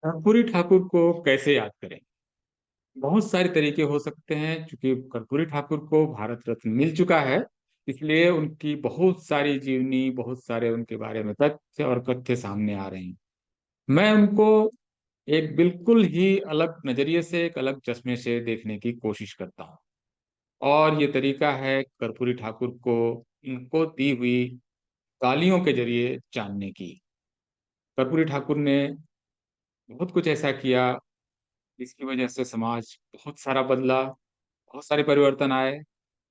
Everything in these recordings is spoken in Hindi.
कर्पूरी ठाकुर को कैसे याद करें? बहुत सारे तरीके हो सकते हैं, चूँकि कर्पूरी ठाकुर को भारत रत्न मिल चुका है, इसलिए उनकी बहुत सारी जीवनी, बहुत सारे उनके बारे में तथ्य और कथ्य सामने आ रहे हैं। मैं उनको एक बिल्कुल ही अलग नज़रिए से, एक अलग चश्मे से देखने की कोशिश करता हूँ और ये तरीका है कर्पूरी ठाकुर को इनको दी हुई गालियों के ज़रिए जानने की। कर्पूरी ठाकुर ने बहुत कुछ ऐसा किया, जिसकी वजह से समाज बहुत सारा बदला, बहुत सारे परिवर्तन आए,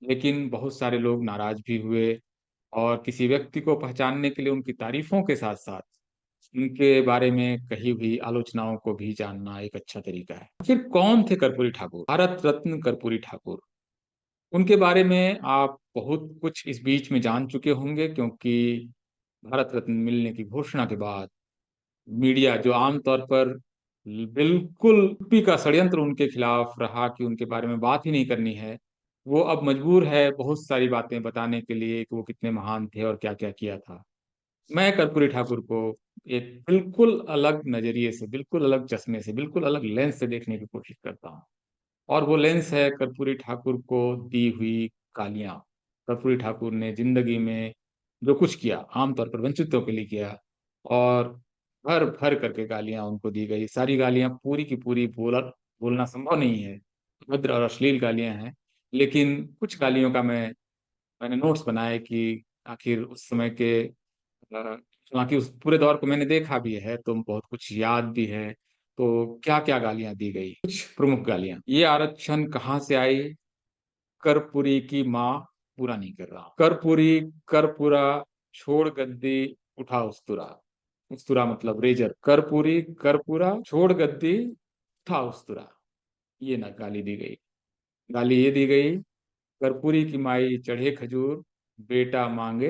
लेकिन बहुत सारे लोग नाराज़ भी हुए और किसी व्यक्ति को पहचानने के लिए उनकी तारीफ़ों के साथ-साथ, उनके बारे में कही हुई आलोचनाओं को भी जानना एक अच्छा तरीका है। आखिर कौन थे कर्पूरी ठाकुर? भारत रत्न कर्पूरी ठाकुर। उनके बारे में आप बहुत कुछ इस बीच में जान चुके होंगे क्योंकि भारत रत्न मिलने की घोषणा के बाद मीडिया जो आम तौर पर बिल्कुल चुप्पी का षड्यंत्र उनके खिलाफ रहा कि उनके बारे में बात ही नहीं करनी है, वो अब मजबूर है बहुत सारी बातें बताने के लिए कि वो कितने महान थे और क्या-क्या किया था। मैं कर्पूरी ठाकुर को एक बिल्कुल अलग नज़रिए से, बिल्कुल अलग चश्मे से, बिल्कुल अलग लेंस से देखने की कोशिश करता हूँ और वो लेंस है कर्पूरी ठाकुर को दी हुई गालियाँ। कर्पूरी ठाकुर ने ज़िंदगी में जो कुछ किया, आम तौर पर वंचितों के लिए किया और भर-भर करके गालियाँ उनको दी गई। सारी गालियाँ पूरी की पूरी बोलना संभव नहीं है। भद्र और अश्लील गालियाँ हैं, लेकिन कुछ गालियों का मैंने नोट्स बनाए कि आखिर उस समय के हालाँकि उस पूरे दौर को मैंने देखा भी है, तो बहुत कुछ याद भी है। तो क्या-क्या गालियाँ दी गई? कुछ प्रमुख गालियाँ। ये आरक्षण कहाँ से आई? कर्पूरी की माँ पूरा नहीं कर रहा। कर्पूरी, कर्पूरा, छोड़ गद्दी, उठा उस्तुरा। उस्तुरा मतलब रेज़र। कर्पूरी, कर्पूरा, छोड़ गद्दी, उठा उस्तुरा। ये ना गाली दी गई। गाली ये दी गई, कर्पूरी की माई चढ़े खजूर, बेटा माँगे,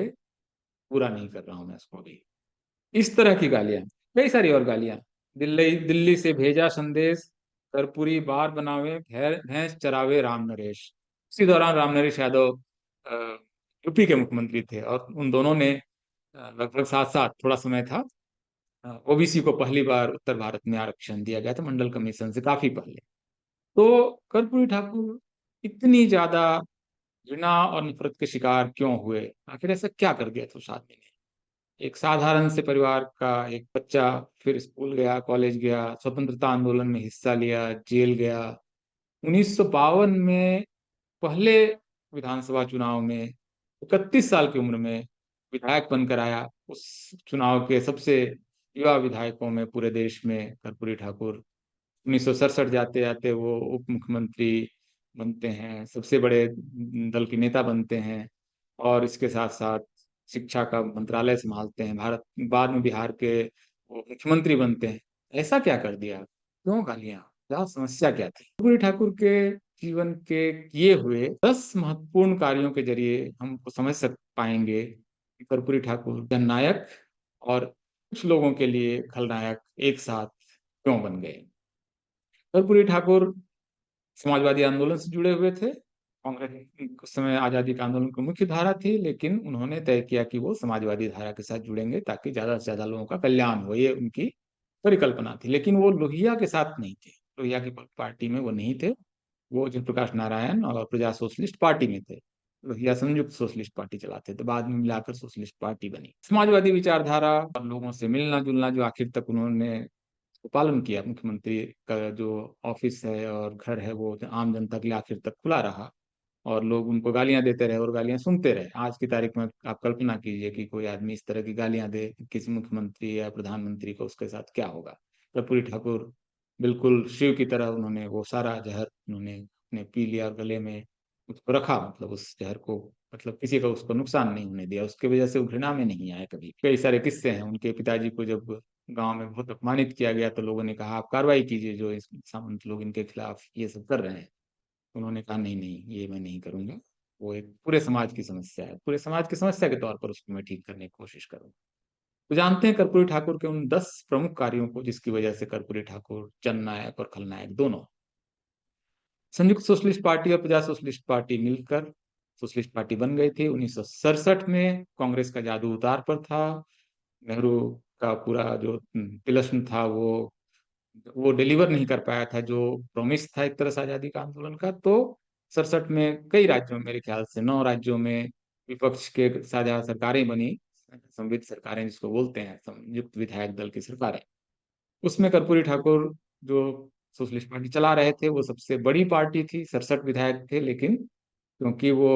पूरा नहीं कर रहा हूँ मैं उसको अभी। इस तरह की गालियाँ, कई सारी और गालियाँ। दिल्ली दिल्ली से भेजा संदेश, कर्पूरी बार बनावे, भैंस चरावे राम नरेश। उसी दौरान राम नरेश यादव अ, यूपी के मुख्यमंत्री थे और उन दोनों ने लगभग साथ-साथ थोड़ा समय था ओबीसी को पहली बार उत्तर भारत में आरक्षण दिया गया था मंडल कमीशन से काफ़ी पहले। तो कर्पूरी ठाकुर इतनी ज़्यादा घृणा और नफ़रत के शिकार क्यों हुए? आखिर ऐसा क्या कर दिया था उस आदमी ने? एक साधारण से परिवार का एक बच्चा फिर स्कूल गया, कॉलेज गया, स्वतंत्रता आंदोलन में हिस्सा लिया, जेल गया। 1952 में पहले विधानसभा चुनाव में 31 साल की उम्र में विधायक बनकर आया। उस चुनाव के सबसे युवा विधायकों में पूरे देश में कर्पूरी ठाकुर 1967 जाते-जाते वो उप मुख्यमंत्री बनते हैं, सबसे बड़े दल के नेता बनते हैं और इसके साथ-साथ शिक्षा का मंत्रालय सँभालते हैं। बाद में बिहार के वो मुख्यमंत्री बनते हैं। ऐसा क्या कर दिया? क्यों गालियाँ? क्या समस्या क्या थी? कर्पूरी ठाकुर के जीवन के किए हुए 10 महत्वपूर्ण कार्यों के ज़रिए हम समझ पाएँगे कि कर्पूरी ठाकुर जननायक और कुछ लोगों के लिए खलनायक एक साथ क्यों बन गए। कर्पूरी ठाकुर समाजवादी आंदोलन से जुड़े हुए थे। कांग्रेस उस समय आज़ादी के आंदोलन की मुख्य धारा थी, लेकिन उन्होंने तय किया कि वो समाजवादी धारा के साथ जुड़ेंगे ताकि ज़्यादा से ज़्यादा लोगों का कल्याण हो, ये उनकी परिकल्पना थी। लेकिन वो लोहिया के साथ नहीं थे, लोहिया की पार्टी में वो नहीं थे। वो जयप्रकाश नारायण और प्रजा सोशलिस्ट पार्टी में थे। लोहिया संयुक्त सोशलिस्ट पार्टी चलाते थे, बाद में मिलाकर सोशलिस्ट पार्टी बनी। समाजवादी विचारधारा और लोगों से मिलना-जुलना जो आखिर तक उन्होंने पालन किया, मुख्यमंत्री का जो ऑफ़िस है और घर है वो आम जनता के लिए आखिर तक खुला रहा और लोग उनको गालियाँ देते रहे और गालियाँ सुनते रहे। आज की तारीख में आप कल्पना कीजिए कि कोई आदमी इस तरह की गालियाँ दे किसी मुख्यमंत्री या प्रधानमंत्री को, उसके साथ क्या होगा? कर्पूरी ठाकुर बिल्कुल शिव की तरह उन्होंने वो सारा ज़हर उन्होंने अपने पी लिया और गले में उसको रखा, मतलब उस ज़हर को, मतलब किसी का उसको नुकसान नहीं होने दिया। उसकी वजह से वो घृणा में नहीं आए कभी। कई सारे किस्से हैं, उनके पिताजी को जब गाँव में बहुत अपमानित किया गया तो लोगों ने कहा आप कार्रवाई कीजिए, जो इस सामंत लोग इनके खिलाफ ये सब कर रहे हैं। उन्होंने कहा नहीं, नहीं, ये मैं नहीं करूँगा। वो एक पूरे समाज की समस्या है। पूरे समाज की समस्या के तौर पर उसको मैं ठीक करने की कोशिश करूँगा। तो जानते हैं कर्पूरी ठाकुर के उन 10 प्रमुख कार्यों को जिसकी वजह से कर्पूरी ठाकुर जननायक और खलनायक दोनों। संयुक्त सोशलिस्ट पार्टी और प्रजा सोशलिस्ट पार्टी मिलकर सोशलिस्ट पार्टी बन गई थी। 1967 में कांग्रेस का जादू उतार पर था। नेहरू का पूरा जो तिलिस्म था वो वो डिलीवर नहीं कर पाया था जो प्रॉमिस था एक तरह से आजादी का आंदोलन का। तो 67 में कई राज्यों में, मेरे ख्याल से 9 राज्यों में विपक्ष के साझा सरकारें बनी, संविध सरकारें जिसको बोलते हैं, संयुक्त विधायक दल की सरकारें। उसमें कर्पूरी ठाकुर जो सोशलिस्ट पार्टी चला रहे थे, वो सबसे बड़ी पार्टी थी, 67 विधायक थे। लेकिन क्योंकि वो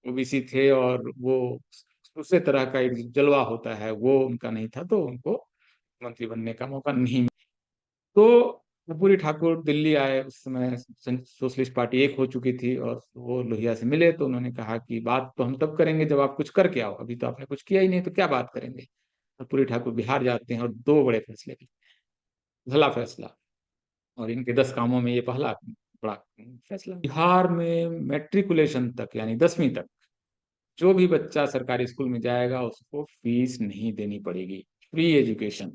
ओबीसी थे और वो दूसरे तरह का एक जलवा होता है वो उनका नहीं था, तो उनको मंत्री बनने का मौका नहीं मिला। तो कर्पूरी ठाकुर दिल्ली आए, उस समय सोशलिस्ट पार्टी एक हो चुकी थी, और वो लोहिया से मिले तो उन्होंने कहा कि बात तो हम तब करेंगे जब आप कुछ करके आओ, अभी तो आपने कुछ किया ही नहीं, तो क्या बात करेंगे। कर्पूरी ठाकुर बिहार जाते हैं और दो बड़े फैसले लेते हैं। पहला फैसला, और इनके 10 कामों में ये पहला बड़ा फैसला, बिहार में मैट्रिकुलेशन तक यानी 10वीं तक जो भी बच्चा सरकारी स्कूल में जाएगा उसको फीस नहीं देनी पड़ेगी। फ्री एजुकेशन,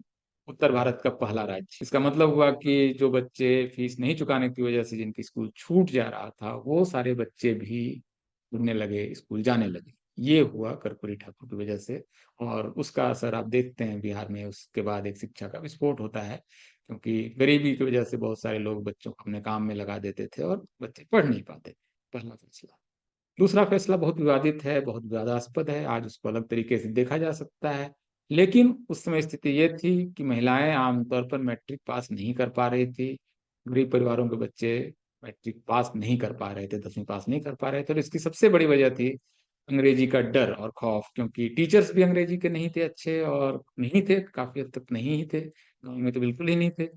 उत्तर भारत का पहला राज्य। इसका मतलब हुआ कि जो बच्चे फीस नहीं चुकाने की वजह से जिनकी स्कूल छूट जा रहा था, वो सारे बच्चे भी पढ़ने लगे, स्कूल जाने लगे। ये हुआ कर्पूरी ठाकुर की वजह से। और उसका असर आप देखते हैं बिहार में, उसके बाद एक शिक्षा का विस्फोट होता है, क्योंकि गरीबी की वजह से बहुत सारे लोग बच्चों को अपने काम में लगा देते थे और बच्चे पढ़ नहीं पाते। पहला फैसला। दूसरा फैसला बहुत विवादित है, बहुत विवादास्पद है, आज उसको अलग तरीके से देखा जा सकता है। लेकिन उस समय स्थिति ये थी कि महिलाएं आमतौर पर मैट्रिक पास नहीं कर पा रही थी। गरीब परिवारों के बच्चे मैट्रिक पास नहीं कर पा रहे थे, 10वीं पास नहीं कर पा रहे थे, और इसकी सबसे बड़ी वजह थी अंग्रेजी का डर और खौफ, क्योंकि टीचर्स भी अंग्रेजी के नहीं थे अच्छे, और नहीं थे, काफी हद तक नहीं ही थे, गाँव में तो बिल्कुल ही नहीं थे।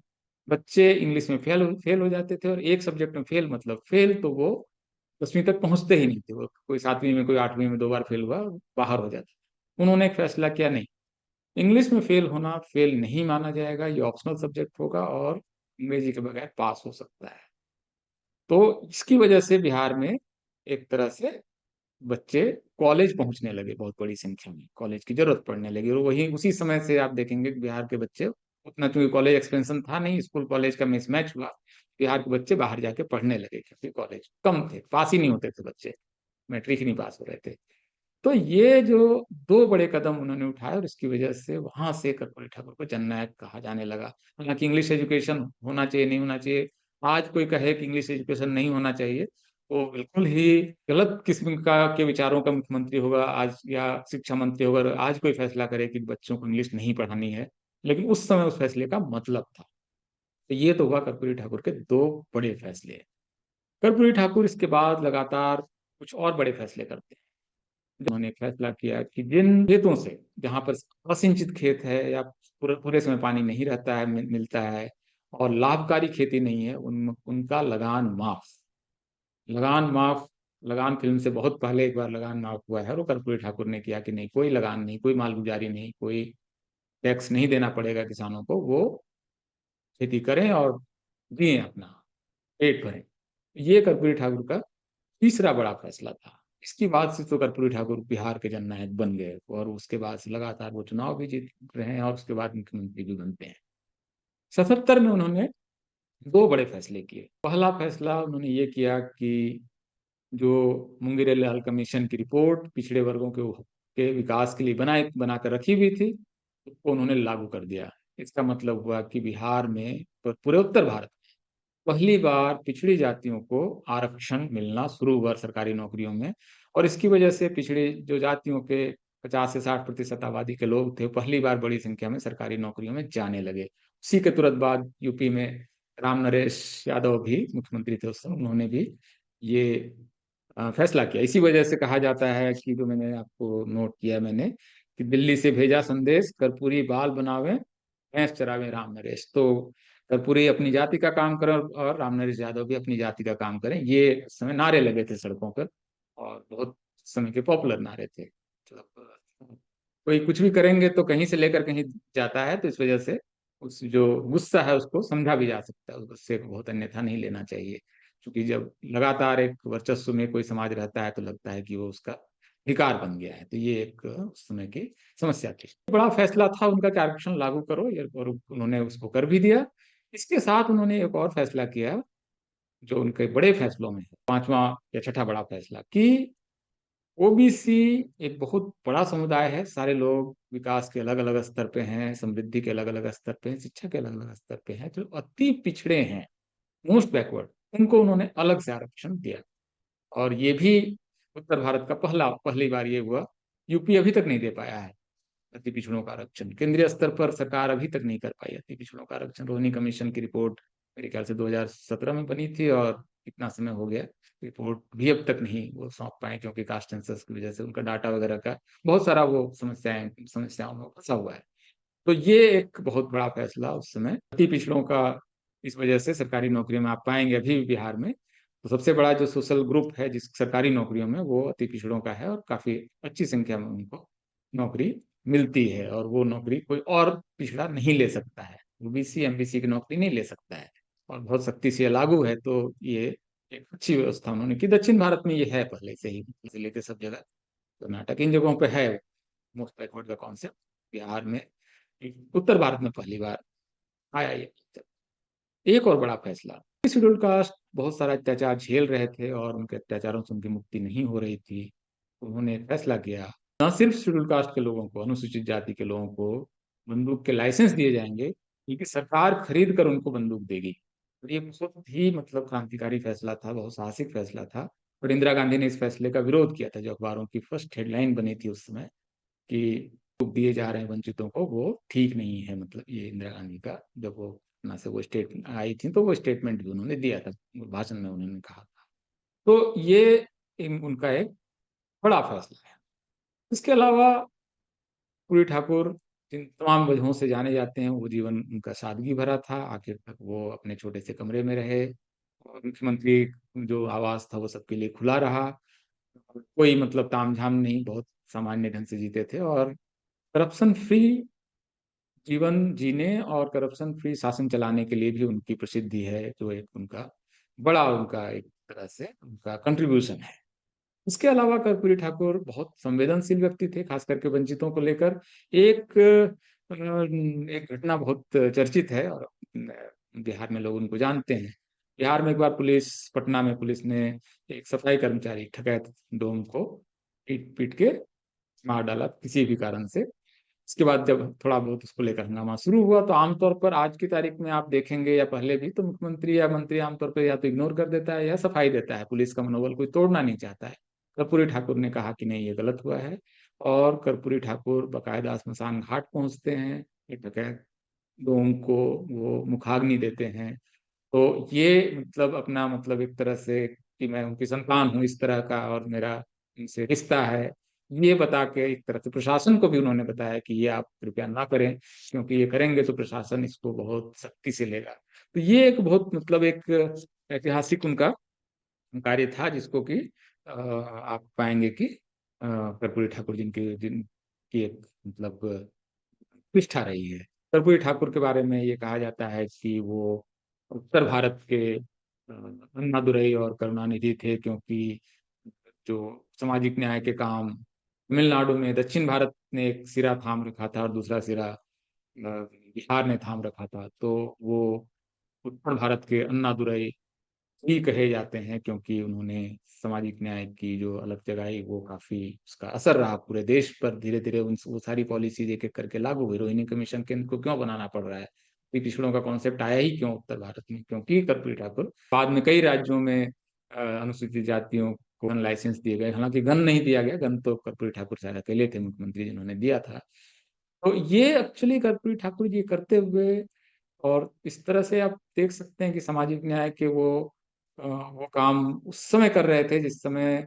बच्चे इंग्लिश में फेल हो जाते थे, और एक सब्जेक्ट में फेल मतलब फेल, तो वो 10वीं तक पहुंचते ही नहीं थे। वो कोई 7वीं में, कोई 8वीं में 2 बार फेल हुआ, बाहर हो जाता। उन्होंने एक फैसला किया, नहीं, इंग्लिश में फेल होना फेल नहीं माना जाएगा, ये ऑप्शनल सब्जेक्ट होगा और अंग्रेजी के बगैर पास हो सकता है। तो इसकी वजह से बिहार में एक तरह से बच्चे कॉलेज पहुंचने लगे, बहुत बड़ी संख्या में कॉलेज की जरूरत पड़ने लगी। और वही उसी समय से आप देखेंगे कि बिहार के बच्चे, उतना चूंकि कॉलेज एक्सपेंशन था नहीं, स्कूल कॉलेज का मिसमैच हुआ, बिहार के बच्चे बाहर जाके पढ़ने लगे, क्योंकि कॉलेज कम थे, पास ही नहीं होते थे बच्चे, मैट्रिक ही नहीं पास हो रहे थे। तो ये जो दो बड़े कदम उन्होंने उठाए, और इसकी वजह से वहां से कर्पूरी ठाकुर को जननायक कहा जाने लगा। हालांकि इंग्लिश एजुकेशन होना चाहिए, नहीं होना चाहिए, आज कोई कहे कि इंग्लिश एजुकेशन नहीं होना चाहिए, तो बिल्कुल ही गलत किस्म का के विचारों का मुख्यमंत्री होगा आज, या शिक्षा मंत्री होगा, और आज कोई फैसला करे कि बच्चों को इंग्लिश नहीं पढ़ानी है। लेकिन उस समय उस फैसले का मतलब था। तो ये तो हुआ कर्पूरी ठाकुर के दो बड़े फैसले। कर्पूरी ठाकुर इसके बाद लगातार कुछ और बड़े फैसले करते हैं। उन्होंने फैसला किया कि जिन खेतों से, जहां पर असिंचित खेत है, या पूरे पूरे समय पानी नहीं रहता है, मिलता है, और लाभकारी खेती नहीं है, उनका लगान माफ। लगान माफ, लगान फिल्म से बहुत पहले एक बार लगान माफ हुआ है, और कर्पूरी ठाकुर ने किया कि नहीं, कोई लगान नहीं, कोई मालगुजारी नहीं, कोई टैक्स नहीं देना पड़ेगा किसानों को, वो खेती करें और जिए अपना, पेट भरें। ये कर्पूरी ठाकुर का तीसरा बड़ा फैसला था। इसके बाद से तो कर्पूरी ठाकुर बिहार के जननायक बन गए, और उसके बाद से लगातार वो चुनाव भी जीत रहे हैं, और उसके बाद मुख्यमंत्री भी बनते हैं। 77 में उन्होंने दो बड़े फैसले किए। पहला फैसला उन्होंने ये किया कि जो मुंगेरी लाल कमीशन की रिपोर्ट पिछड़े वर्गों के विकास के लिए बनाकर रखी हुई थी, उसको उन्होंने लागू कर दिया। इसका मतलब हुआ कि बिहार में, पूरे उत्तर भारत, पहली बार पिछड़ी जातियों को आरक्षण मिलना शुरू हुआ सरकारी नौकरियों में। और इसकी वजह से पिछड़ी जो जातियों के 50 से 60% आबादी के लोग थे, पहली बार बड़ी संख्या में सरकारी नौकरियों में जाने लगे। उसी के तुरंत बाद यूपी में राम नरेश यादव भी मुख्यमंत्री थे उस समय, उन्होंने भी ये फैसला किया। इसी वजह से कहा जाता है कि, जो मैंने आपको नोट किया मैंने, कि दिल्ली से भेजा संदेश, कर्पूरी बाल बनावे, भैंस चरावे राम नरेश। तो कर्पूरी अपनी जाति का काम करें, और राम नरेश यादव भी अपनी जाति का काम करें, ये उस समय नारे लगे थे सड़कों पर, और बहुत समय के पॉपुलर नारे थे। मतलब कोई कुछ भी करेंगे तो कहीं से लेकर कहीं जाता है, तो इस वजह से उस जो गुस्सा है उसको समझा भी जा सकता है, उस गुस्से को बहुत अन्यथा नहीं लेना चाहिए। क्योंकि जब लगातार एक वर्चस्व में कोई समाज रहता है, तो लगता है कि वो उसका अधिकार बन गया है। तो ये एक उस समय की समस्या थी। बड़ा फैसला था उनका कि आरक्षण लागू करो, और उन्होंने उसको कर भी दिया। इसके साथ उन्होंने एक और फैसला किया, जो उनके बड़े फैसलों में है, पांचवा या छठा बड़ा फैसला, कि ओबीसी एक बहुत बड़ा समुदाय है। सारे लोग विकास के अलग अलग स्तर पे हैं, समृद्धि के अलग अलग स्तर पे हैं, शिक्षा के अलग अलग स्तर पे हैं। जो अति पिछड़े हैं, मोस्ट बैकवर्ड, उनको उन्होंने अलग से आरक्षण दिया। और ये भी उत्तर भारत का पहली बार ये हुआ। यूपी अभी तक नहीं दे पाया है अति पिछड़ों का आरक्षण। केंद्रीय स्तर पर सरकार अभी तक नहीं कर पाई अति पिछड़ों का आरक्षण। रोहिणी कमीशन की रिपोर्ट मेरे ख्याल से 2017 में बनी थी, और कितना समय हो गया, रिपोर्ट भी अब तक नहीं वो सौंप पाए, क्योंकि कास्ट सेंसस की वजह से उनका डाटा वगैरह का बहुत सारा वो समस्याओं में फंसा हुआ है। तो ये एक बहुत बड़ा फैसला उस समय अति पिछड़ों का। इस वजह से सरकारी नौकरियों में आप पाएंगे अभी भी बिहार में, तो सबसे बड़ा जो सोशल ग्रुप है जिस सरकारी नौकरियों में, वो अति पिछड़ों का है, और काफी अच्छी संख्या में उनको नौकरी मिलती है। और वो नौकरी कोई और पिछड़ा नहीं ले सकता है, ओबीसी एमबीसी की नौकरी नहीं ले सकता है। और बहुत सख्ती से लागू है, तो ये एक अच्छी व्यवस्था उन्होंने की। दक्षिण भारत में ये है पहले से ही, से लेकर सब जगह। कर्नाटक इन जगहों पे है मोस्ट बैकवर्ड का कॉन्सेप्ट। बिहार में, उत्तर भारत में पहली बार आया ये। एक और बड़ा फैसला, शेड्यूल कास्ट बहुत सारा अत्याचार झेल रहे थे और उनके अत्याचारों से उनकी मुक्ति नहीं हो रही थी। उन्होंने फैसला किया न सिर्फ शेड्यूल कास्ट के लोगों को, अनुसूचित जाति के लोगों को बंदूक के लाइसेंस दिए जाएंगे, क्योंकि सरकार खरीद कर उनको बंदूक देगी। और ये बहुत ही मतलब क्रांतिकारी फैसला था, बहुत साहसिक फैसला था। और इंदिरा गांधी ने इस फैसले का विरोध किया था। जो अखबारों की फर्स्ट हेडलाइन बनी थी उस समय कि दिए जा रहे हैं वंचितों को, वो ठीक नहीं है। मतलब ये इंदिरा गांधी का, जब वो अपना से वो स्टेट आई थी, तो वो स्टेटमेंट भी उन्होंने दिया था, भाषण में उन्होंने कहा था। तो ये उनका एक बड़ा फैसला है। इसके अलावा पूरी ठाकुर जिन तमाम वजहों से जाने जाते हैं, वो जीवन उनका सादगी भरा था। आखिर तक वो अपने छोटे से कमरे में रहे, और मुख्यमंत्री जो आवास था वो सबके लिए खुला रहा। कोई मतलब तामझाम नहीं, बहुत सामान्य ढंग से जीते थे। और करप्शन फ्री जीवन जीने और करप्शन फ्री शासन चलाने के लिए भी उनकी प्रसिद्धि है, जो एक उनका बड़ा, उनका एक तरह से उनका कंट्रीब्यूशन है। इसके अलावा कर्पूरी ठाकुर बहुत संवेदनशील व्यक्ति थे, खास करके वंचितों को लेकर। एक एक घटना बहुत चर्चित है, और बिहार में लोग उनको जानते हैं। बिहार में एक बार पटना में पुलिस ने एक सफाई कर्मचारी ठकैत डोम को पीट पीट के मार डाला किसी भी कारण से। इसके बाद जब थोड़ा बहुत उसको लेकर हंगामा शुरू हुआ, तो आमतौर पर आज की तारीख में आप देखेंगे या पहले भी, तो मुख्यमंत्री या मंत्री आमतौर पर या तो इग्नोर कर देता है या सफाई देता है। पुलिस का मनोबल कोई तोड़ना नहीं चाहता है। कर्पूरी ठाकुर ने कहा कि नहीं, ये गलत हुआ है। और कर्पूरी ठाकुर बकायदा स्मशान घाट पहुंचते हैं, एक डकैत लोगों को वो मुखाग्नि देते हैं। तो ये मतलब अपना मतलब एक तरह से कि मैं उनकी संतान हूँ इस तरह का, और मेरा इनसे रिश्ता है, ये बता के एक तरह से प्रशासन को भी उन्होंने बताया कि ये आप कृपया ना करें, क्योंकि ये करेंगे तो प्रशासन इसको बहुत सख्ती से लेगा। तो ये एक बहुत मतलब एक ऐतिहासिक उनका कार्य था, जिसको कि आप पाएंगे कि कर्पूरी ठाकुर जिनकी एक मतलब निष्ठा रही है। कर्पूरी ठाकुर के बारे में ये कहा जाता है कि वो उत्तर भारत के अन्नादुरई और करुणानिधि थे, क्योंकि जो सामाजिक न्याय के काम तमिलनाडु में दक्षिण भारत ने एक सिरा थाम रखा था और दूसरा सिरा बिहार ने थाम रखा था। तो वो उत्तर भारत के अन्नादुरई ही कहे जाते हैं, क्योंकि उन्होंने सामाजिक न्याय की जो अलग जगाई, वो काफी उसका असर रहा पूरे देश पर। धीरे धीरे उन वो सारी पॉलिसीज एक एक करके लागू हुई। रोहिणी कमीशन के इनको क्यों बनाना पड़ रहा है, पिछड़ों का कॉन्सेप्ट आया ही क्यों उत्तर भारत में, क्योंकि कर्पूरी ठाकुर बाद में कई राज्यों में अनुसूचित जातियों को गन लाइसेंस दिए गए। हालांकि गन नहीं दिया गया, गन तो कर्पूरी ठाकुर शायद अकेले थे मुख्यमंत्री जिन्होंने दिया था। तो ये एक्चुअली कर्पूरी ठाकुर जी करते हुए, और इस तरह से आप देख सकते हैं कि सामाजिक न्याय के वो काम उस समय कर रहे थे जिस समय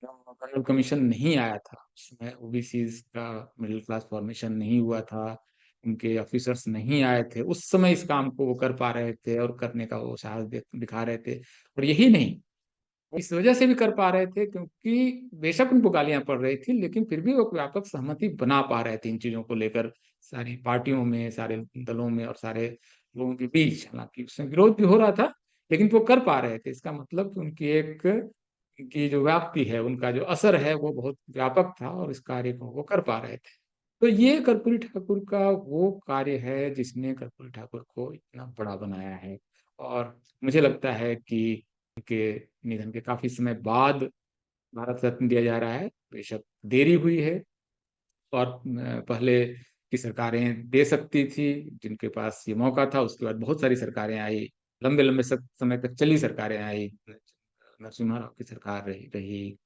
कर्नल कमीशन नहीं आया था। उस समय ओबीसी का मिडिल क्लास फॉर्मेशन नहीं हुआ था, उनके ऑफिसर्स नहीं आए थे। उस समय इस काम को वो कर पा रहे थे और करने का वो साहस दिखा रहे थे। और यही नहीं, वो इस वजह से भी कर पा रहे थे क्योंकि बेशक उनको गालियां पड़ रही थी, लेकिन फिर भी वो व्यापक सहमति बना पा रहे थे इन चीजों को लेकर, सारी पार्टियों में, सारे दलों में और सारे लोगों के बीच। हालांकि उसमें विरोध भी हो रहा था, लेकिन वो कर पा रहे थे। इसका मतलब कि उनकी एक की जो व्याप्ति है, उनका जो असर है, वो बहुत व्यापक था, और इस कार्य को वो कर पा रहे थे। तो ये कर्पूरी ठाकुर का वो कार्य है जिसने कर्पूरी ठाकुर को इतना बड़ा बनाया है। और मुझे लगता है कि उनके निधन के काफी समय बाद भारत रत्न दिया जा रहा है। बेशक देरी हुई है, और पहले की सरकारें दे सकती थी, जिनके पास ये मौका था। उसके बाद बहुत सारी सरकारें आई, लंबे लंबे समय तक चली सरकारें आई। नरसिम्हा राव की सरकार रही रही।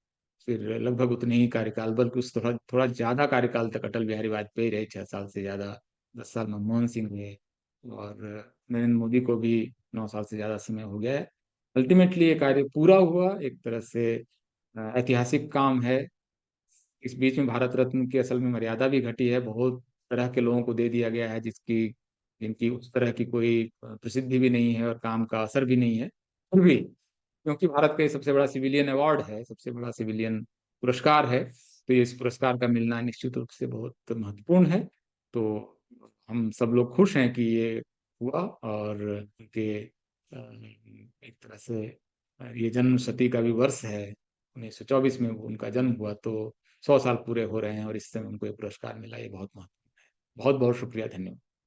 फिर लगभग उतने ही कार्यकाल, बल्कि उस थोड़ा थोड़ा ज्यादा कार्यकाल तक अटल बिहारी वाजपेयी रहे, 6 साल से ज्यादा। 10 साल मनमोहन सिंह रहे, और नरेंद्र मोदी को भी 9 साल से ज्यादा समय हो गया है। अल्टीमेटली ये कार्य पूरा हुआ, एक तरह से ऐतिहासिक काम है। इस बीच में भारत रत्न की असल में मर्यादा भी घटी है, बहुत तरह के लोगों को दे दिया गया है, जिसकी जिनकी उस तरह की कोई प्रसिद्धि भी नहीं है और काम का असर भी नहीं है। फिर भी क्योंकि भारत का ये सबसे बड़ा सिविलियन अवार्ड है, सबसे बड़ा सिविलियन पुरस्कार है, तो ये इस पुरस्कार का मिलना निश्चित रूप से बहुत महत्वपूर्ण है। तो हम सब लोग खुश हैं कि ये हुआ, और उनके एक तरह से ये जन्म शती का भी वर्ष है। 1924 में उनका जन्म हुआ, तो 100 साल पूरे हो रहे हैं, और इस समय उनको ये पुरस्कार मिला। ये बहुत महत्वपूर्ण है। बहुत बहुत शुक्रिया, धन्यवाद।